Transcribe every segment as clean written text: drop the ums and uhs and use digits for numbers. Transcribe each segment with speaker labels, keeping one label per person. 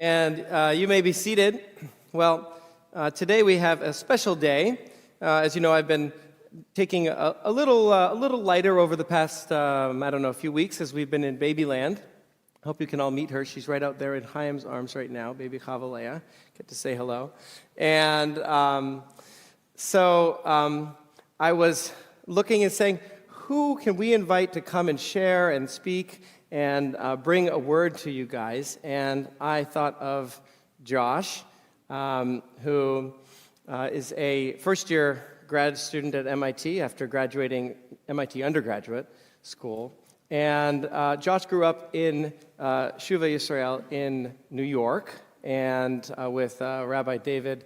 Speaker 1: And you may be seated. Well, today we have a special day. As you know, I've been taking a little lighter over the past, a few weeks as we've been in Babyland. Hope you can all meet her. She's right out there in Chaim's arms right now, baby Chavalea. Get to say hello. And so I was looking and saying, who can we invite to come and share and speak and bring a word to you guys? And I thought of Josh, who is a first-year grad student at MIT after graduating MIT undergraduate school. And Josh grew up in Ruach Israel in New York and with Rabbi David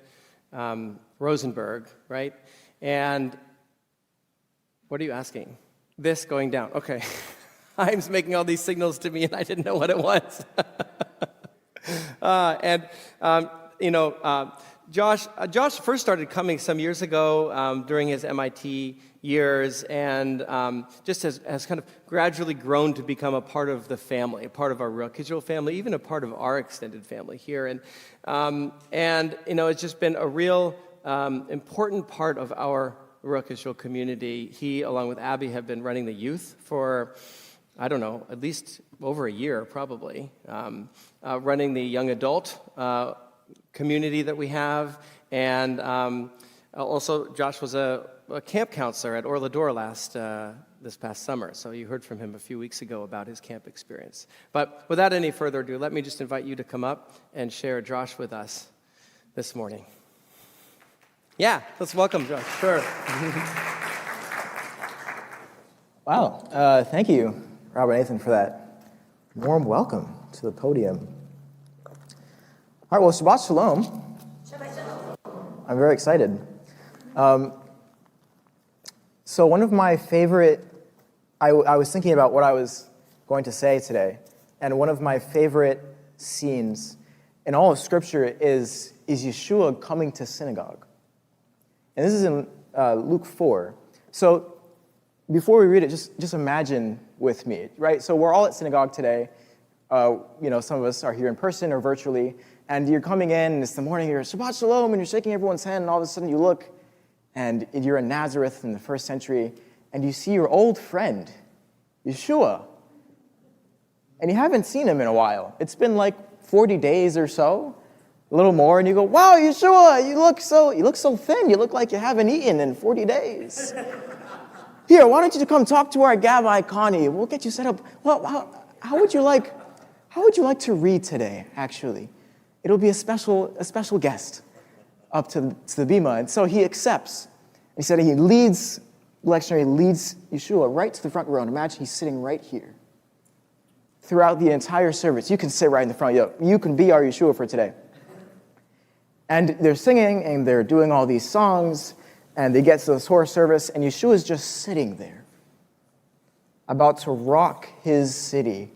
Speaker 1: Rosenberg, right? And what are you asking? This going down. Okay. Chaim's making all these signals to me, and I didn't know what it was. Josh first started coming some years ago during his MIT years, and just has kind of gradually grown to become a part of the family, a part of our Ruach Israel family, even a part of our extended family here. And it's just been a real important part of our Ruach Israel community. He, along with Abby, have been running the youth for, at least over a year, probably, running the young adult community that we have. And also, Josh was a camp counselor at Orlador this past summer. So you heard from him a few weeks ago about his camp experience. But without any further ado, let me just invite you to come up and share Josh with us this morning. Yeah, let's welcome Josh. Sure.
Speaker 2: Wow. Thank you, Robert Nathan, for that warm welcome to the podium. All right, well, Shabbat Shalom. Shabbat Shalom. I'm very excited. So one of my favorite, I was thinking about what I was going to say today, and one of my favorite scenes in all of Scripture is Yeshua coming to synagogue. And this is in Luke 4. So before we read it, just imagine with me, right? So we're all at synagogue today. Some of us are here in person or virtually, and you're coming in, and it's the morning, you're Shabbat Shalom, and you're shaking everyone's hand, and all of a sudden you look, and you're in Nazareth in the first century, and you see your old friend, Yeshua. And you haven't seen him in a while. It's been like 40 days or so, a little more, and you go, wow, Yeshua, you look so thin. You look like you haven't eaten in 40 days. Here, why don't you come talk to our Gabbai Connie? We'll get you set up. Well, how would you like to read today, actually? It'll be a special guest up to the bima. And so he accepts. He said the lectionary leads Yeshua right to the front row. And imagine he's sitting right here. Throughout the entire service, you can sit right in the front. You can be our Yeshua for today. And they're singing, and they're doing all these songs, and they get to the Torah service, and Yeshua's just sitting there, about to rock his city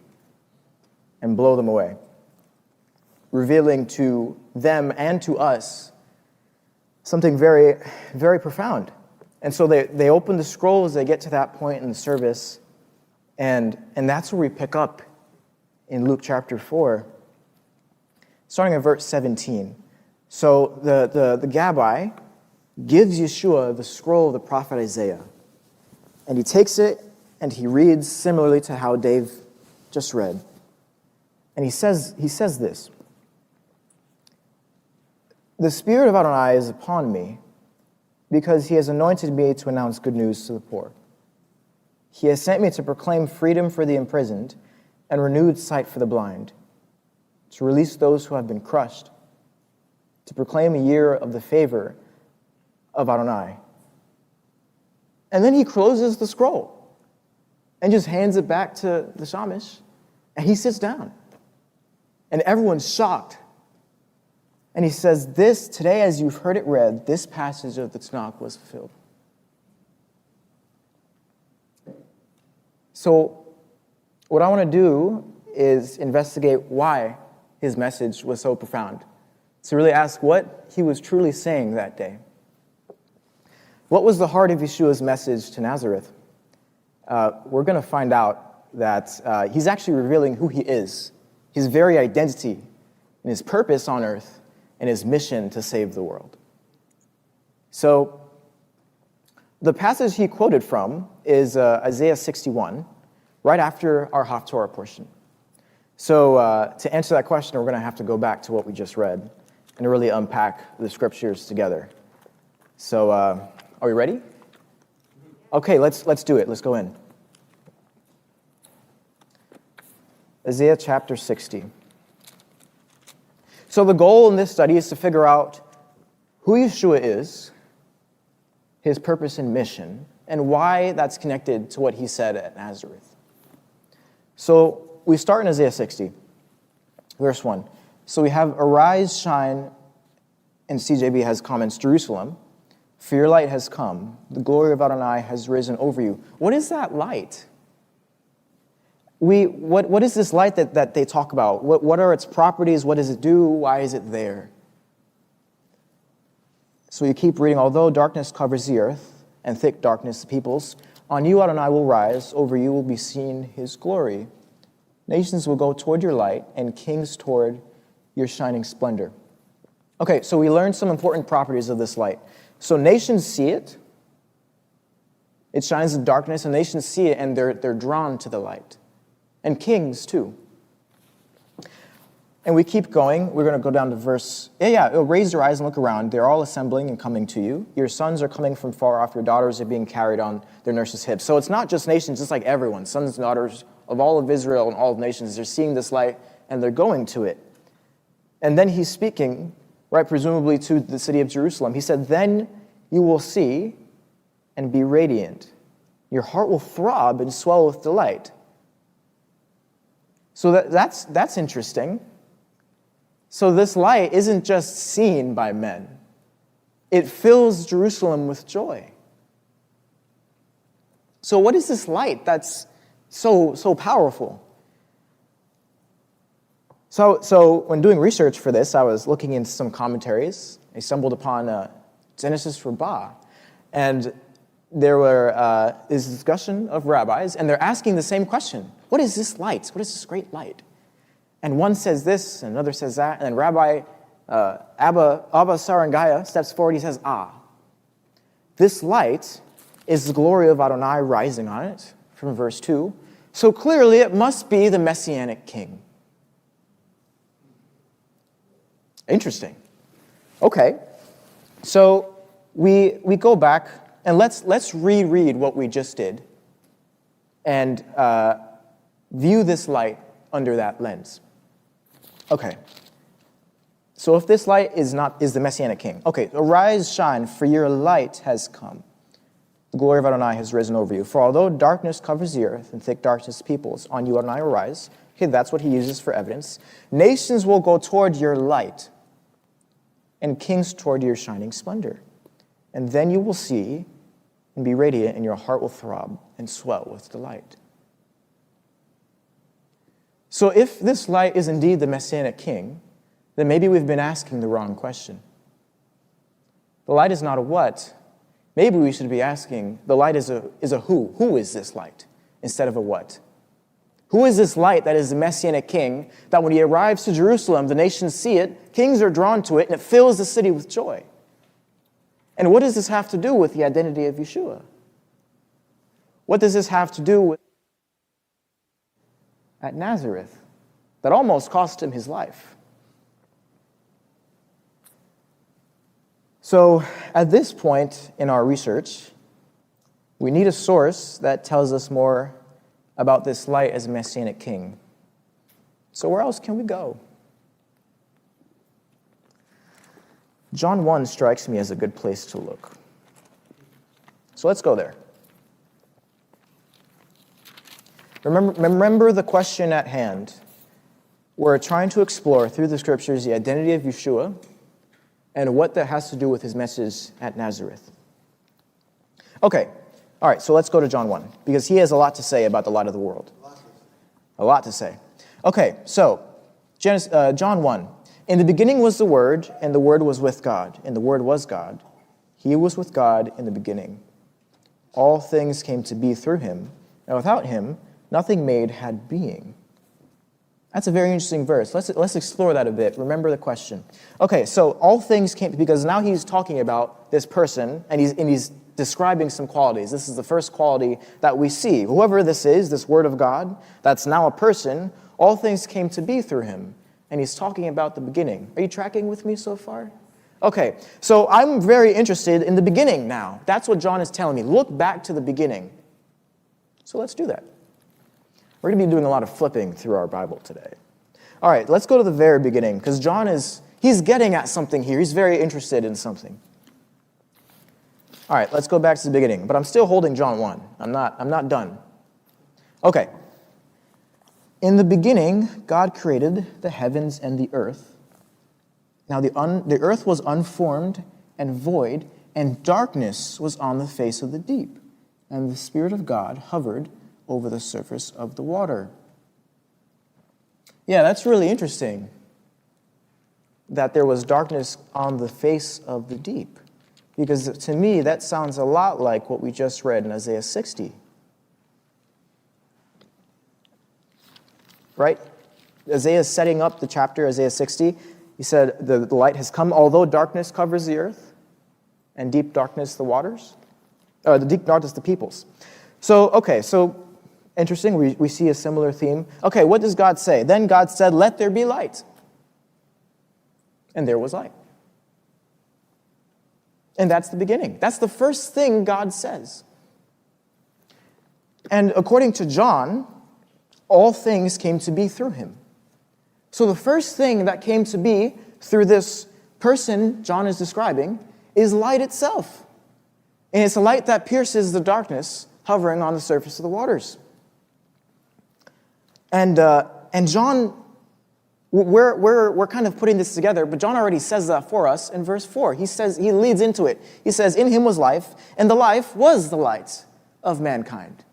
Speaker 2: and blow them away, revealing to them and to us something very, very profound. And so they open the scrolls, they get to that point in the service, and that's where we pick up in Luke chapter 4, starting at verse 17. So the Gabbai gives Yeshua the scroll of the prophet Isaiah. And he takes it and he reads similarly to how Dave just read. And he says this: "The Spirit of Adonai is upon me, because he has anointed me to announce good news to the poor. He has sent me to proclaim freedom for the imprisoned and renewed sight for the blind, to release those who have been crushed, to proclaim a year of the favor of Adonai." And then he closes the scroll and just hands it back to the shamish, and he sits down. And everyone's shocked. And he says, "This, today as you've heard it read, this passage of the Tanakh was fulfilled." So what I want to do is investigate why his message was so profound, to really ask what he was truly saying that day. What was the heart of Yeshua's message to Nazareth? We're going to find out that he's actually revealing who he is, his very identity and his purpose on earth, and his mission to save the world. So the passage he quoted from is Isaiah 61, right after our Haftorah portion. So to answer that question, we're going to have to go back to what we just read and really unpack the scriptures together. So are we ready? Okay, let's do it. Let's go in. Isaiah chapter 60. So the goal in this study is to figure out who Yeshua is, his purpose and mission, and why that's connected to what he said at Nazareth. So we start in Isaiah 60, verse 1. So we have, "Arise, shine," and CJB has comments, "Jerusalem, for your light has come. The glory of Adonai has risen over you." What is that light? What is this light that they talk about? What are its properties? What does it do? Why is it there? So you keep reading. "Although darkness covers the earth, and thick darkness the peoples, on you Adonai will rise, over you will be seen his glory. Nations will go toward your light, and kings toward your shining splendor." Okay, so we learned some important properties of this light. So nations see it. It shines in darkness, and nations see it, and they're drawn to the light. And kings, too. And we keep going. We're going to go down to verse... Raise your eyes and look around. They're all assembling and coming to you. Your sons are coming from far off. Your daughters are being carried on their nurses' hips. So it's not just nations, it's like everyone. Sons and daughters of all of Israel and all of nations. They're seeing this light, and they're going to it. And then he's speaking, right, presumably to the city of Jerusalem. He said, "Then you will see and be radiant. Your heart will throb and swell with delight." So that's interesting. So this light isn't just seen by men. It fills Jerusalem with joy. So what is this light that's so powerful? So when doing research for this, I was looking into some commentaries. I stumbled upon Genesis Rabbah. And there were this discussion of rabbis, and they're asking the same question. What is this light? What is this great light? And one says this, and another says that, and then Rabbi Abba Sarangaya steps forward. He says, this light is the glory of Adonai rising on it, from verse 2. So clearly it must be the Messianic king. Interesting. Okay, so we go back, and let's reread what we just did and view this light under that lens. Okay. So if this light is the Messianic king. Okay, arise, shine, for your light has come. The glory of Adonai has risen over you. For although darkness covers the earth and thick darkness peoples, on you Adonai will rise. Okay, that's what he uses for evidence. Nations will go toward your light, and kings toward your shining splendor. And then you will see and be radiant, and your heart will throb and swell with delight. So if this light is indeed the Messianic king, then maybe we've been asking the wrong question. The light is not a what. Maybe we should be asking, the light is a who. Who is this light instead of a what? Who is this light that is the Messianic king, that when he arrives to Jerusalem, the nations see it, kings are drawn to it, and it fills the city with joy? And what does this have to do with the identity of Yeshua? What does this have to do with at Nazareth that almost cost him his life? So at this point in our research, we need a source that tells us more about this light as a Messianic king. So where else can we go? John 1 strikes me as a good place to look. So let's go there. Remember the question at hand. We're trying to explore through the scriptures the identity of Yeshua and what that has to do with his message at Nazareth. Okay, all right, so let's go to John 1, because he has a lot to say about the light of the world. A lot to say. Okay, so John 1. In the beginning was the Word, and the Word was with God, and the Word was God. He was with God in the beginning. All things came to be through him, and without him, nothing made had being. That's a very interesting verse. Let's explore that a bit. Remember the question. Okay, so all things came, because now he's talking about this person, and he's describing some qualities. This is the first quality that we see. Whoever this is, this Word of God, that's now a person, all things came to be through him. And he's talking about the beginning. Are you tracking with me so far? Okay, so I'm very interested in the beginning now. That's what John is telling me. Look back to the beginning. So let's do that. We're going to be doing a lot of flipping through our Bible today. All right, let's go to the very beginning, because John he's getting at something here. He's very interested in something. All right, let's go back to the beginning, but I'm still holding John 1. I'm not done. Okay. In the beginning, God created the heavens and the earth. Now the earth was unformed and void, and darkness was on the face of the deep, and the Spirit of God hovered over the surface of the water. Yeah, that's really interesting, that there was darkness on the face of the deep, because to me, that sounds a lot like what we just read in Isaiah 60. Right? Isaiah is setting up the chapter, Isaiah 60. He said, the light has come, although darkness covers the earth, and deep darkness the waters, the deep darkness the peoples. So interesting, we see a similar theme. Okay, what does God say? Then God said, let there be light. And there was light. And that's the beginning. That's the first thing God says. And according to John, all things came to be through him. So the first thing that came to be through this person John is describing is light itself. And it's a light that pierces the darkness hovering on the surface of the waters. And John, we're kind of putting this together, but John already says that for us in verse 4. He leads into it. He says, in him was life, and the life was the light of mankind.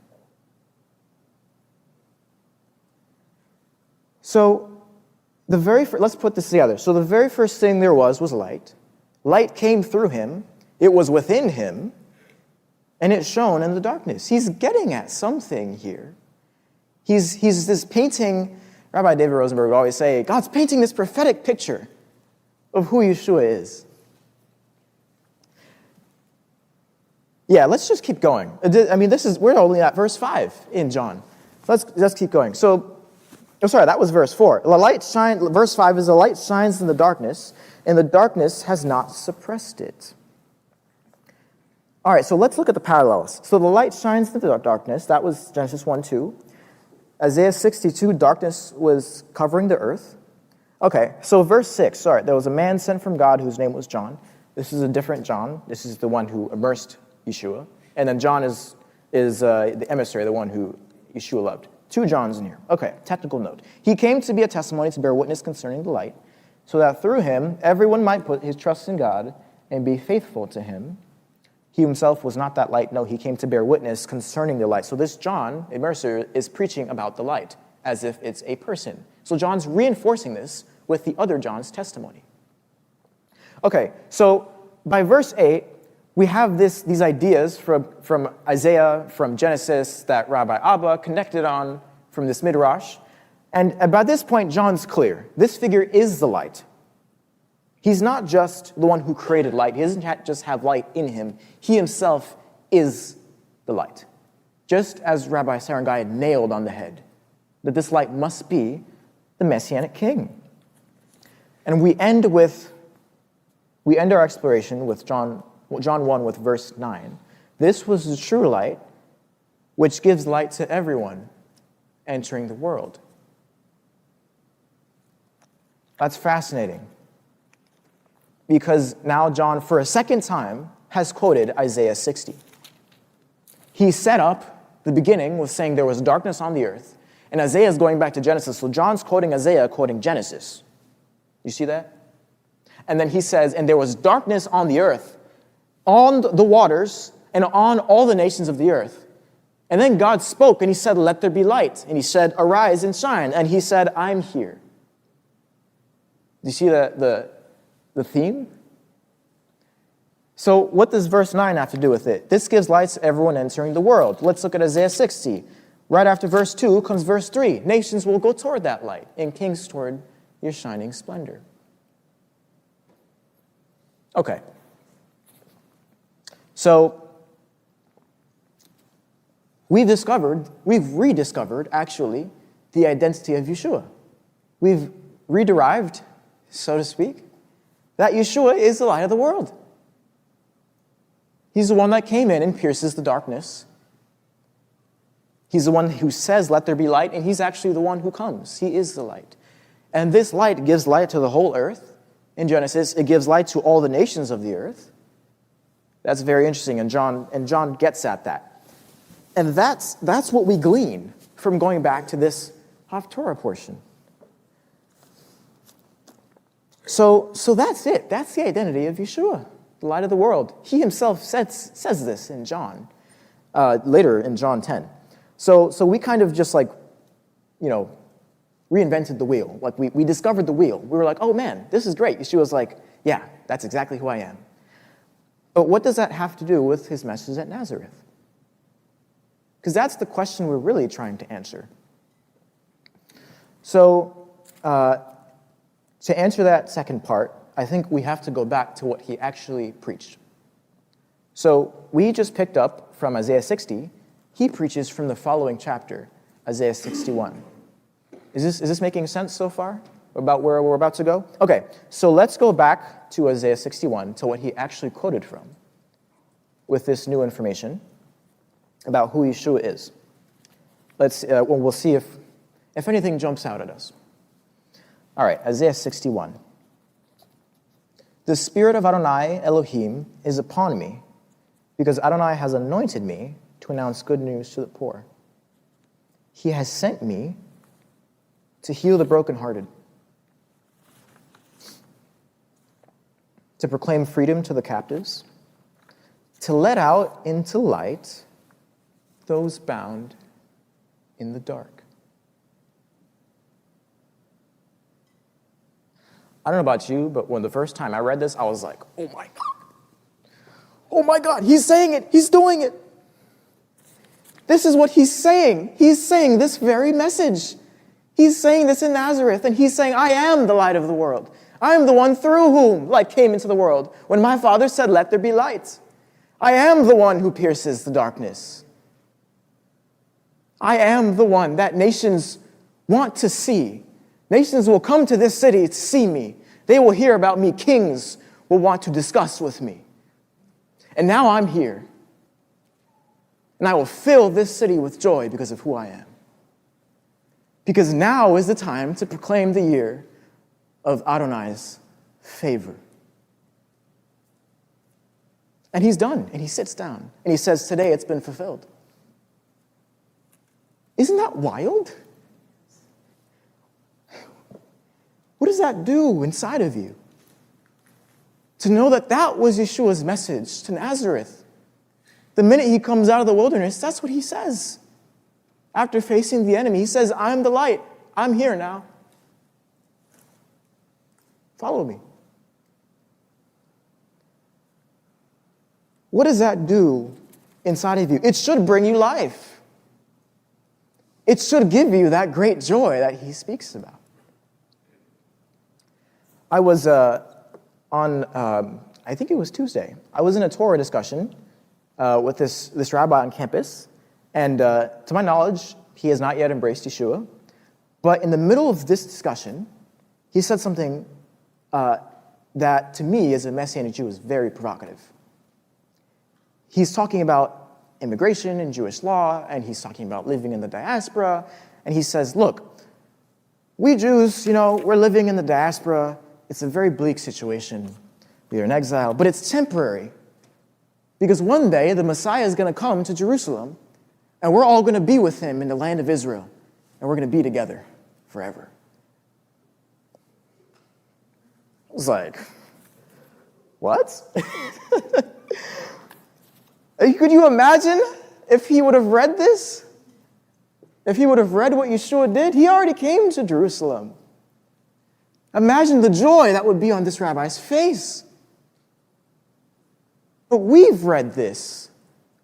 Speaker 2: So let's put this together. So the very first thing there was light. Light came through him. It was within him, and it shone in the darkness. He's getting at something here. He's this painting. Rabbi David Rosenberg would always say, God's painting this prophetic picture of who Yeshua is. Yeah, let's just keep going. I mean, we're only at verse 5 in John. Let's keep going. That was verse 4. Verse 5 is the light shines in the darkness, and the darkness has not suppressed it. All right, so let's look at the parallels. So the light shines in the darkness. That was Genesis 1:2. Isaiah 62, darkness was covering the earth. Okay, so verse 6, there was a man sent from God whose name was John. This is a different John. This is the one who immersed Yeshua. And then John is the emissary, the one who Yeshua loved. 2 Johns in here. Okay, technical note. He came to be a testimony to bear witness concerning the light, so that through him everyone might put his trust in God and be faithful to him. He himself was not that light. No, he came to bear witness concerning the light. So this John, immerser, is preaching about the light as if it's a person. So John's reinforcing this with the other John's testimony. Okay, so by verse 8, we have these ideas from Isaiah, from Genesis, that Rabbi Abba connected on from this Midrash. And by this point, John's clear. This figure is the light. He's not just the one who created light. He doesn't just have light in him. He himself is the light. Just as Rabbi Sarangai had nailed on the head, that this light must be the Messianic King. And we end our exploration with John 1 with verse 9. This was the true light, which gives light to everyone entering the world. That's fascinating, because now John, for a second time, has quoted Isaiah 60. He set up the beginning with saying there was darkness on the earth, and Isaiah is going back to Genesis, so John's quoting Isaiah, quoting Genesis. You see that? And then he says, and there was darkness on the earth, on the waters, and on all the nations of the earth. And then God spoke, and he said, let there be light. And he said, arise and shine. And he said, I'm here. Do you see the theme? So what does verse 9 have to do with it? This gives light to everyone entering the world. Let's look at Isaiah 60. Right after verse 2 comes verse 3. Nations will go toward that light, and kings toward your shining splendor. Okay. So, we've rediscovered, actually, the identity of Yeshua. We've rederived, so to speak, that Yeshua is the light of the world. He's the one that came in and pierces the darkness. He's the one who says, let there be light, and he's actually the one who comes. He is the light. And this light gives light to the whole earth. In Genesis, it gives light to all the nations of the earth. That's very interesting, and John gets at that. And that's what we glean from going back to this Haftorah portion. So that's it. That's the identity of Yeshua, the light of the world. He himself says this in John, later in John 10. So we kind of just reinvented the wheel. Like we discovered the wheel. We were like, oh man, this is great. Yeshua's like, yeah, that's exactly who I am. But what does that have to do with his message at Nazareth? Because that's the question we're really trying to answer. So, to answer that second part, I think we have to go back to what he actually preached. So, we just picked up from Isaiah 60. He preaches from the following chapter, Isaiah 61. Is this making sense so far about where we're about to go? Okay, so let's go back to Isaiah 61 to what he actually quoted from with this new information about who Yeshua is. We'll see if anything jumps out at us. All right, Isaiah 61. The Spirit of Adonai Elohim is upon me, because Adonai has anointed me to announce good news to the poor. He has sent me to heal the brokenhearted, to proclaim freedom to the captives, to let out into light those bound in the dark. I don't know about you, but when the first time I read this, I was like, oh my God. Oh my God, he's saying it. He's doing it. This is what he's saying. He's saying this very message. He's saying this in Nazareth, and he's saying, I am the light of the world. I am the one through whom light came into the world. When my Father said, let there be light. I am the one who pierces the darkness. I am the one that nations want to see. Nations will come to this city to see me. They will hear about me. Kings will want to discuss with me. And now I'm here. And I will fill this city with joy because of who I am. Because now is the time to proclaim the year of Adonai's favor. And he's done, and he sits down, and he says, today it's been fulfilled. Isn't that wild? What does that do inside of you? To know that that was Yeshua's message to Nazareth. The minute he comes out of the wilderness, that's what he says. After facing the enemy, he says, I'm the light. I'm here now. Follow me. What does that do inside of you? It should bring you life. It should give you that great joy that he speaks about. I was I think it was Tuesday. I was in a Torah discussion with this rabbi on campus. And to my knowledge, he has not yet embraced Yeshua. But in the middle of this discussion, he said something that, to me, as a Messianic Jew, is very provocative. He's talking about immigration and Jewish law, and he's talking about living in the diaspora. And he says, look, we Jews, we're living in the diaspora. It's a very bleak situation. We are in exile, but it's temporary. Because one day, the Messiah is going to come to Jerusalem, and we're all going to be with him in the land of Israel, and we're going to be together forever. I was like, what? Could you imagine if he would have read this? If he would have read what Yeshua did? He already came to Jerusalem. Imagine the joy that would be on this rabbi's face. But we've read this.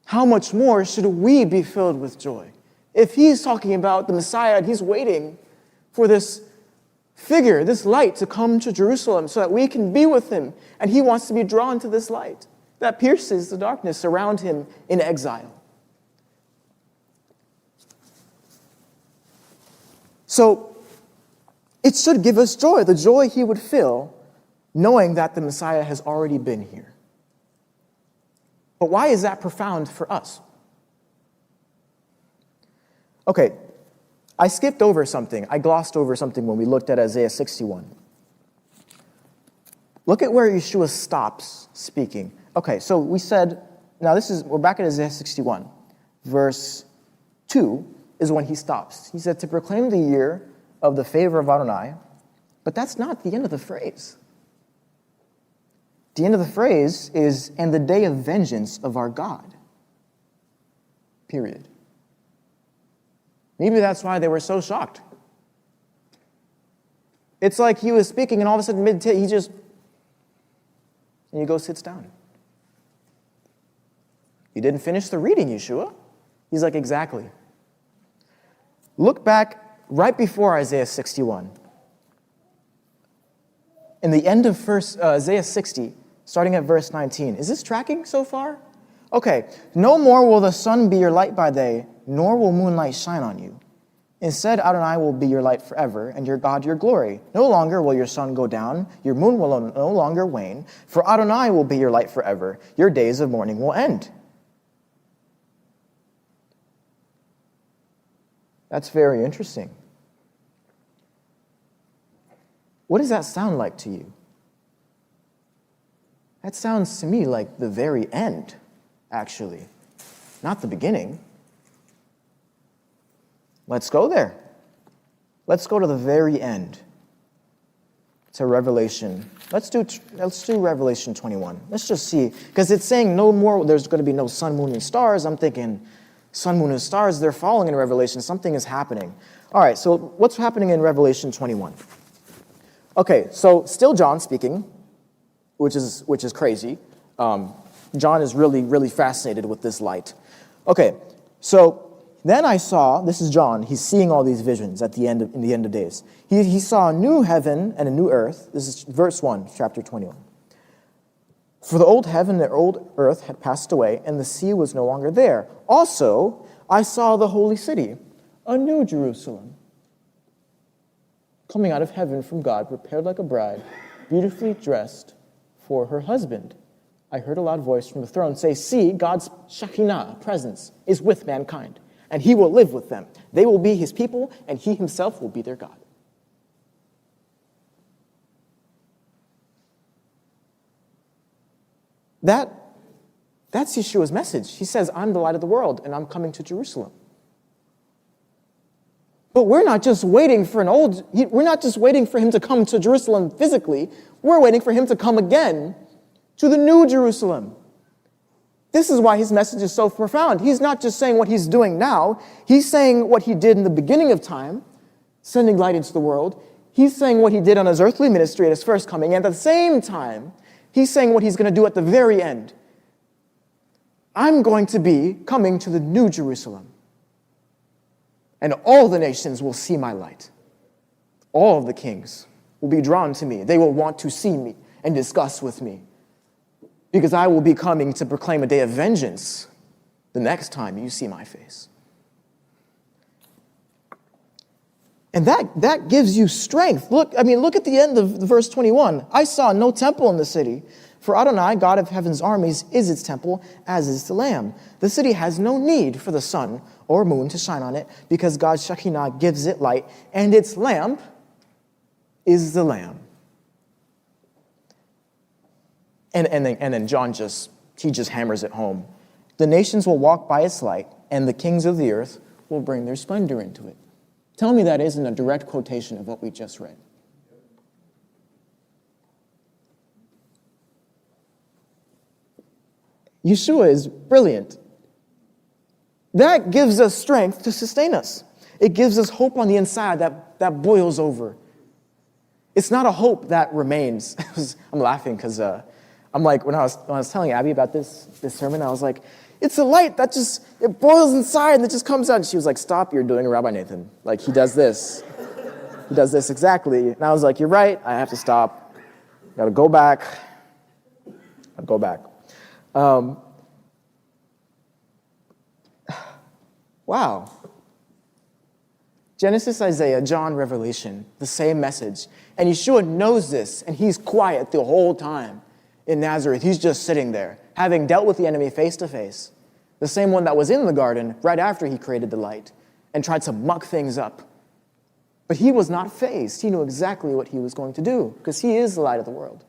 Speaker 2: How much more should we be filled with joy If he's talking about the Messiah and he's waiting for this figure, this light to come to Jerusalem so that we can be with him, and he wants to be drawn to this light that pierces the darkness around him in exile. So it should give us joy, the joy he would feel knowing that the Messiah has already been here. But why is that profound for us? Okay, I skipped over something. I glossed over something when we looked at Isaiah 61. Look at where Yeshua stops speaking. Okay, so we said, now we're back at Isaiah 61. Verse 2 is when he stops. He said, to proclaim the year of the favor of Adonai, but that's not the end of the phrase. The end of the phrase is, and the day of vengeance of our God. Period. Maybe that's why they were so shocked. It's like he was speaking and all of a sudden and he goes, sits down. You didn't finish the reading, Yeshua. He's like, exactly. Look back right before Isaiah 61. In the end of Isaiah 60, starting at verse 19. Is this tracking so far? Okay. No more will the sun be your light by day, nor will moonlight shine on you. Instead, Adonai will be your light forever, and your God your glory. No longer will your sun go down, your moon will no longer wane, for Adonai will be your light forever. Your days of mourning will end. That's very interesting. What does that sound like to you? That sounds to me like the very end, actually, not the beginning. Let's go there. Let's go to the very end, to Revelation. Let's do Revelation 21. Let's just see, because it's saying no more, there's going to be no sun, moon, and stars. I'm thinking sun, moon, and stars, they're falling in Revelation. Something is happening. All right, so what's happening in Revelation 21? Okay, so still John speaking, which is crazy. John is really, really fascinated with this light. Okay, so then I saw, this is John, he's seeing all these visions in the end of days. He saw a new heaven and a new earth. This is verse 1, chapter 21. For the old heaven and the old earth had passed away, and the sea was no longer there. Also, I saw the holy city, a new Jerusalem, coming out of heaven from God, prepared like a bride, beautifully dressed for her husband. I heard a loud voice from the throne say, see, God's Shekinah presence is with mankind, and he will live with them. They will be his people, and he himself will be their God. That's Yeshua's message. He says, I'm the light of the world, and I'm coming to Jerusalem. But we're not just waiting for him to come to Jerusalem physically. We're waiting for him to come again to the new Jerusalem. This is why his message is so profound. He's not just saying what he's doing now. He's saying what he did in the beginning of time, sending light into the world. He's saying what he did on his earthly ministry at his first coming. And at the same time, he's saying what he's going to do at the very end. I'm going to be coming to the new Jerusalem. And all the nations will see my light. All of the kings will be drawn to me. They will want to see me and discuss with me. Because I will be coming to proclaim a day of vengeance the next time you see my face. And that gives you strength. Look at the end of verse 21. I saw no temple in the city, for Adonai, God of heaven's armies, is its temple, as is the Lamb. The city has no need for the sun or moon to shine on it, because God's Shekinah gives it light, and its lamp is the Lamb. And then John just hammers it home. The nations will walk by its light, and the kings of the earth will bring their splendor into it. Tell me that isn't a direct quotation of what we just read. Yeshua is brilliant. That gives us strength to sustain us. It gives us hope on the inside that boils over. It's not a hope that remains. I'm laughing because I'm like, when I was telling Abby about this sermon, I was like, It's a light that just, it boils inside and it just comes out. And she was like, stop, you're doing Rabbi Nathan. Like, he does this. He does this exactly. And I was like, you're right, I have to stop. Got to go back. I'll go back. Wow. Genesis, Isaiah, John, Revelation, the same message. And Yeshua knows this, and he's quiet the whole time in Nazareth. He's just sitting there, having dealt with the enemy face to face. The same one that was in the garden right after he created the light and tried to muck things up. But he was not fazed. He knew exactly what he was going to do because he is the light of the world.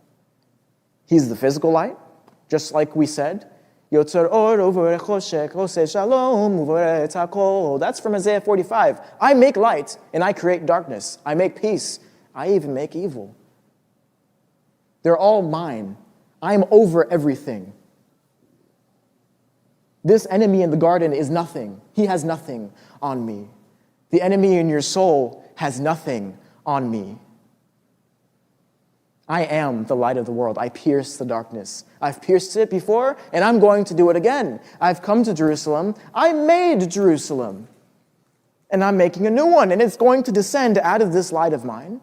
Speaker 2: He's the physical light, just like we said. Yotzer or uvoreh choshek, oseh shalom, uvoreh et hakol. That's from Isaiah 45. I make light and I create darkness. I make peace. I even make evil. They're all mine. I'm over everything. This enemy in the garden is nothing. He has nothing on me. The enemy in your soul has nothing on me. I am the light of the world. I pierce the darkness. I've pierced it before, and I'm going to do it again. I've come to Jerusalem. I made Jerusalem. And I'm making a new one, and it's going to descend out of this light of mine.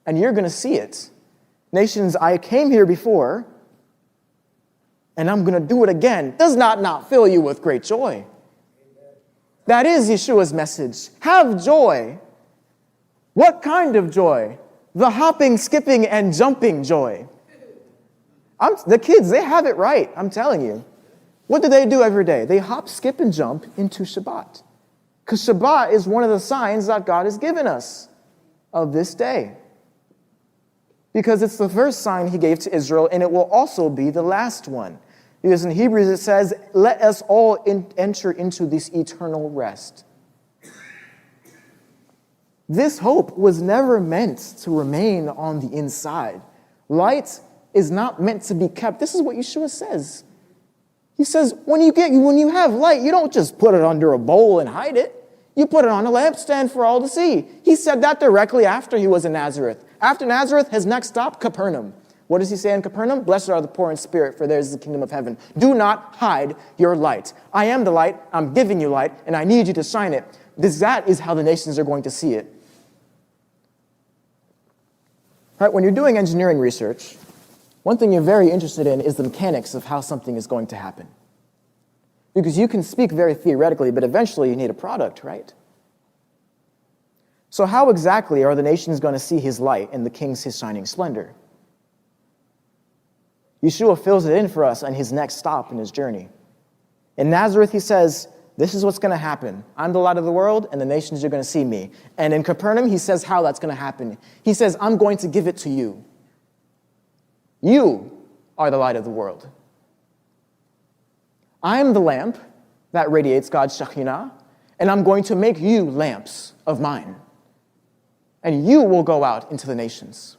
Speaker 2: And you're going to see it. Nations, I came here before, and I'm going to do it again. Does not fill you with great joy? That is Yeshua's message. Have joy. What kind of joy? The hopping, skipping, and jumping joy. The kids, they have it right, I'm telling you. What do they do every day? They hop, skip, and jump into Shabbat. Because Shabbat is one of the signs that God has given us of this day. Because it's the first sign he gave to Israel, and it will also be the last one. Because in Hebrews it says, let us all enter into this eternal rest. This hope was never meant to remain on the inside. Light is not meant to be kept. This is what Yeshua says. He says, when you have light, you don't just put it under a bowl and hide it. You put it on a lampstand for all to see. He said that directly after he was in Nazareth. After Nazareth, his next stop, Capernaum. What does he say in Capernaum? Blessed are the poor in spirit, for theirs is the kingdom of heaven. Do not hide your light. I am the light, I'm giving you light, and I need you to shine it. That is how the nations are going to see it. All right, when you're doing engineering research, one thing you're very interested in is the mechanics of how something is going to happen. Because you can speak very theoretically, but eventually you need a product, right? So how exactly are the nations going to see his light and the king's his shining splendor? Yeshua fills it in for us on his next stop in his journey. In Nazareth, he says, this is what's going to happen. I'm the light of the world, and the nations are going to see me. And in Capernaum, he says how that's going to happen. He says, I'm going to give it to you. You are the light of the world. I'm the lamp that radiates God's Shekhinah, and I'm going to make you lamps of mine. And you will go out into the nations.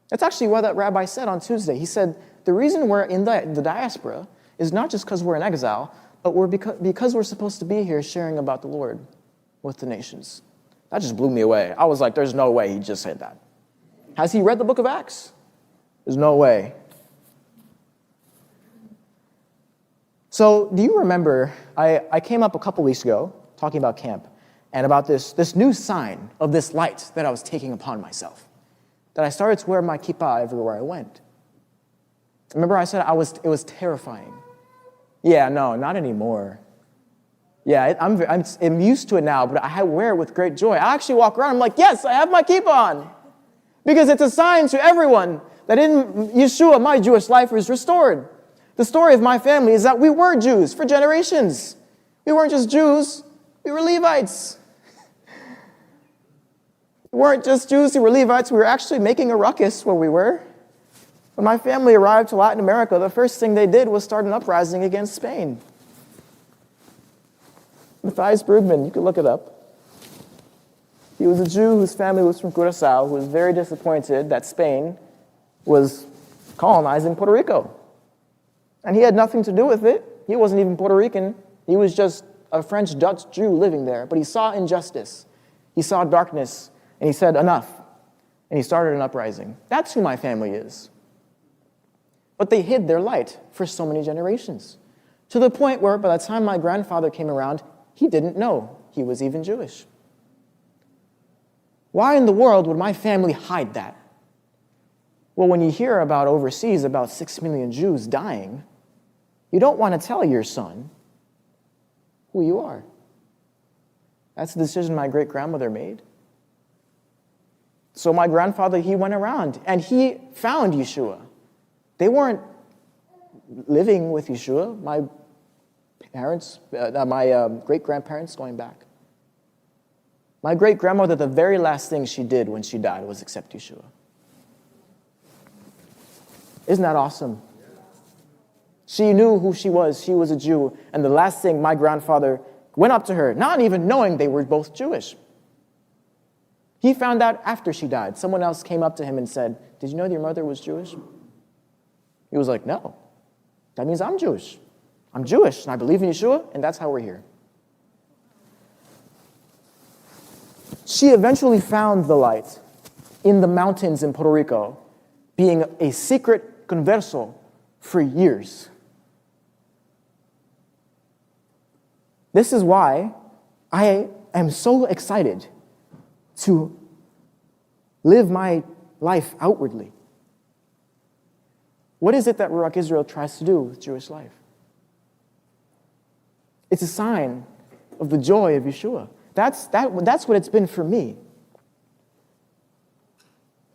Speaker 2: That's actually what that rabbi said on Tuesday. He said, the reason we're in the diaspora is not just because we're in exile, but because we're supposed to be here sharing about the Lord with the nations. That just blew me away. I was like, there's no way he just said that. Has he read the book of Acts? There's no way. So do you remember, I came up a couple weeks ago talking about camp and about this new sign of this light that I was taking upon myself, that I started to wear my kippah everywhere I went. Remember I said it was terrifying. Yeah, no, not anymore. Yeah, I'm used to it now, but I wear it with great joy. I actually walk around, I'm like, yes, I have my kippah on. Because it's a sign to everyone that in Yeshua, my Jewish life is restored. The story of my family is that we were Jews for generations. We weren't just Jews, we were Levites. We weren't just Jews who were Levites, we were actually making a ruckus where we were. When my family arrived to Latin America, the first thing they did was start an uprising against Spain. Matthias Bergman, you can look it up. He was a Jew whose family was from Curaçao, who was very disappointed that Spain was colonizing Puerto Rico. And he had nothing to do with it. He wasn't even Puerto Rican. He was just a French-Dutch Jew living there. But he saw injustice. He saw darkness. And he said, enough. And he started an uprising. That's who my family is. But they hid their light for so many generations, to the point where by the time my grandfather came around, he didn't know he was even Jewish. Why in the world would my family hide that? Well, when you hear about overseas about 6 million Jews dying, you don't want to tell your son who you are. That's the decision my great-grandmother made. So my grandfather, he went around and he found Yeshua. They weren't living with Yeshua, my great-grandparents going back. My great-grandmother, the very last thing she did when she died was accept Yeshua. Isn't that awesome? She knew who she was. She was a Jew. And the last thing, my grandfather went up to her, not even knowing they were both Jewish. He found out after she died. Someone else came up to him and said, "Did you know your mother was Jewish?" He was like, "No. That means I'm Jewish. I'm Jewish, and I believe in Yeshua, and that's how we're here." She eventually found the light in the mountains in Puerto Rico, being a secret converso for years. This is why I am so excited to live my life outwardly. What is it that Ruach Israel tries to do with Jewish life? It's a sign of the joy of Yeshua. That's what it's been for me.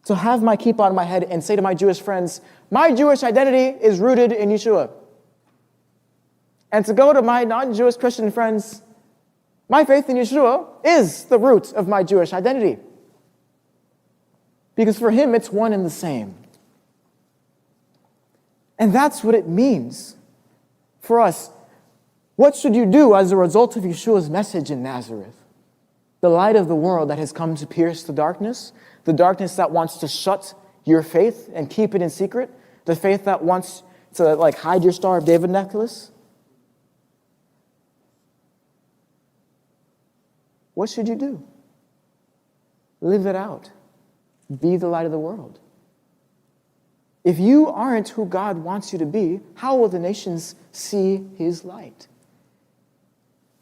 Speaker 2: To have my kippah on my head and say to my Jewish friends, my Jewish identity is rooted in Yeshua. And to go to my non-Jewish Christian friends, my faith in Yeshua is the root of my Jewish identity. Because for him, it's one and the same. And that's what it means for us. What should you do as a result of Yeshua's message in Nazareth? The light of the world that has come to pierce the darkness that wants to shut your faith and keep it in secret, the faith that wants to hide your Star of David necklace. What should you do? Live it out. Be the light of the world. If you aren't who God wants you to be, how will the nations see his light?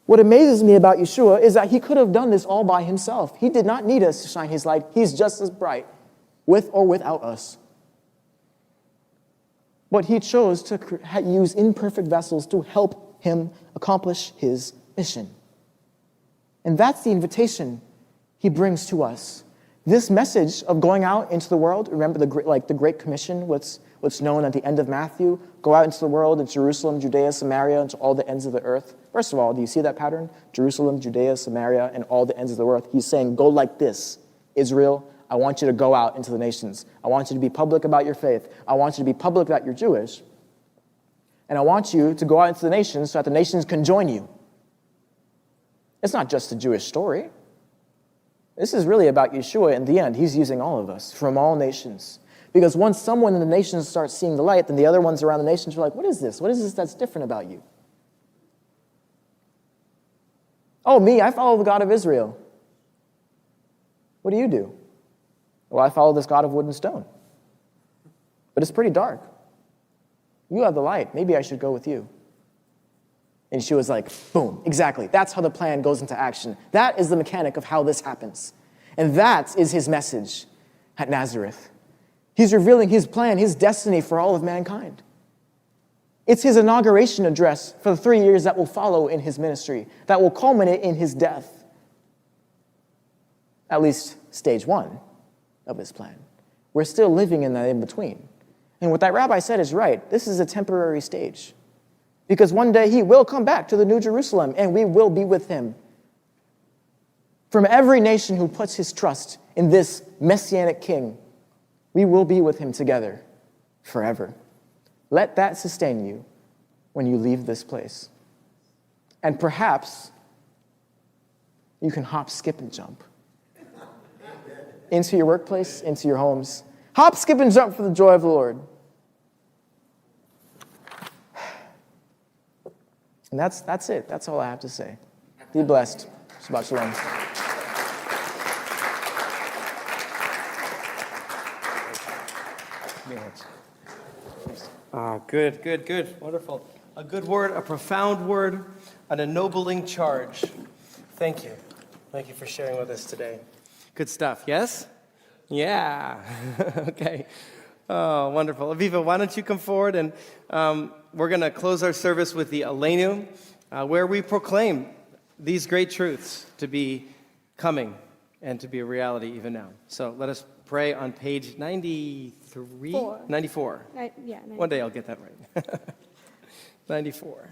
Speaker 2: What amazes me about Yeshua is that he could have done this all by himself. He did not need us to shine his light. He's just as bright, with or without us. But he chose to use imperfect vessels to help him accomplish his mission. And that's the invitation he brings to us. This message of going out into the world, remember the Great Commission, what's known at the end of Matthew? Go out into the world, in Jerusalem, Judea, Samaria, and to all the ends of the earth. First of all, do you see that pattern? Jerusalem, Judea, Samaria, and all the ends of the earth. He's saying, go like this. Israel, I want you to go out into the nations. I want you to be public about your faith. I want you to be public that you're Jewish. And I want you to go out into the nations so that the nations can join you. It's not just a Jewish story. This is really about Yeshua in the end. He's using all of us from all nations. Because once someone in the nations starts seeing the light, then the other ones around the nations are like, what is this? What is this that's different about you? Oh, me, I follow the God of Israel. What do you do? Well, I follow this God of wood and stone. But it's pretty dark. You have the light. Maybe I should go with you. And Yeshua's like, boom, exactly. That's how the plan goes into action. That is the mechanic of how this happens. And that is his message at Nazareth. He's revealing his plan, his destiny for all of mankind. It's his inauguration address for the 3 years that will follow in his ministry, that will culminate in his death. At least stage 1 of his plan. We're still living in that in-between. And what that rabbi said is right. This is a temporary stage. Because one day he will come back to the New Jerusalem and we will be with him. From every nation who puts his trust in this messianic king, we will be with him together forever. Let that sustain you when you leave this place. And perhaps you can hop, skip, and jump into your workplace, into your homes. Hop, skip, and jump for the joy of the Lord. And that's it. That's all I have to say. Be blessed. Shabbat shalom.
Speaker 1: Thanks. Good. Wonderful. A good word, a profound word, an ennobling charge. Thank you. Thank you for sharing with us today. Good stuff, yes? Yeah. Okay. Oh, wonderful. Aviva, why don't you come forward, and we're going to close our service with the Aleinu, where we proclaim these great truths to be coming and to be a reality even now. So let us pray on page 93? 94.
Speaker 3: Yeah.
Speaker 1: One day I'll get that right. 94.